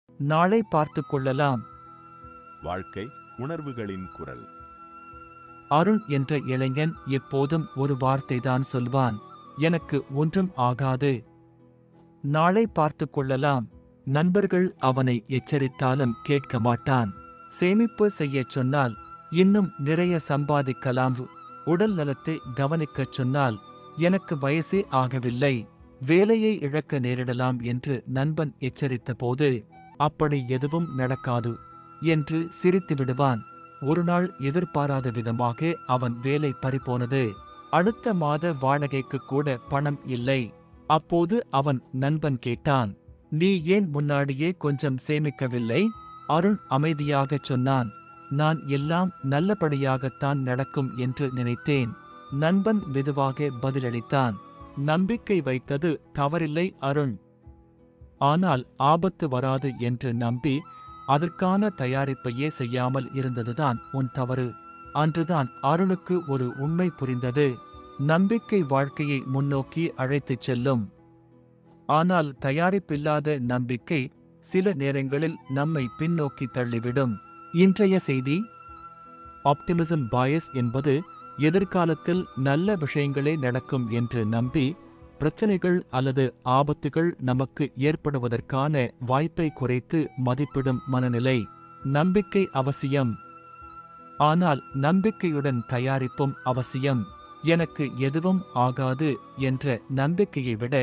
நாளை பார்த்துக் கொள்ளலாம். வாழ்க்கை உணர்வுகளின் குரல். அருண் என்ற இளைஞன் எப்போதும் ஒரு வார்த்தைதான் சொல்வான், எனக்கு ஒன்றும் ஆகாது. நாளை பார்த்துக் கொள்ளலாம். நண்பர்கள் அவனை எச்சரித்தாலும் கேட்க மாட்டான். சேமிப்பு செய்யச் சொன்னால் இன்னும் நிறைய சம்பாதிக்கலாம். உடல் நலத்தை கவனிக்கச் சொன்னால் எனக்கு வயசே ஆகவில்லை, வேலையை இழக்க நேரிடலாம் என்று நண்பன் எச்சரித்த போது அப்படி எதுவும் நடக்காது என்று சிரித்து விடுவான். ஒருநாள் எதிர்பாராத விதமாக அவன் வேலை பறிபோனது. அடுத்த மாத வாடகைக்கு கூட பணம் இல்லை. அப்போது அவன் நண்பன் கேட்டான், நீ ஏன் முன்னாடியே கொஞ்சம் சேமிக்கவில்லை? அருண் அமைதியாகச் சொன்னான், நான் எல்லாம் நல்லபடியாகத்தான் நடக்கும் என்று நினைத்தேன். நண்பன் மெதுவாக பதிலளித்தான், நம்பிக்கை வைத்தது தவறில்லை அருண். ஆனால் ஆபத்து வராது என்று நம்பி அதற்கான தயாரிப்பையே செய்யாமல் இருந்ததுதான் உன் தவறு. அன்றுதான் அருணுக்கு ஒரு உண்மை புரிந்தது. நம்பிக்கை வாழ்க்கையை முன்னோக்கி அழைத்துச் செல்லும். ஆனால் தயாரிப்பில்லாத நம்பிக்கை சில நேரங்களில் நம்மை பின்னோக்கி தள்ளிவிடும். இன்றைய செய்தி, ஆப்டிமிசம் பாயஸ் என்பது எதிர்காலத்தில் நல்ல விஷயங்களே நடக்கும் என்று நம்பி பிரச்சனைகள் அல்லது ஆபத்துகள் நமக்கு ஏற்படுவதற்கான வாய்ப்பை குறைத்து மதிப்பிடும் மனநிலை. நம்பிக்கை அவசியம், ஆனால் நம்பிக்கையுடன் தயாரிப்பும் அவசியம். எனக்கு எதுவும் ஆகாது என்ற நம்பிக்கையை விட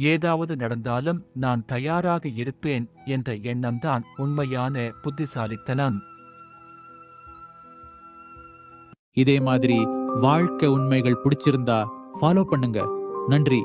ஏதாவது நடந்தாலும் நான் தயாராக இருப்பேன் என்ற எண்ணம்தான் உண்மையான புத்திசாலித்தனம். இதே மாதிரி வாழ்க்கை உண்மைகள் பிடிச்சிருந்தா ஃபாலோ பண்ணுங்க. நன்றி.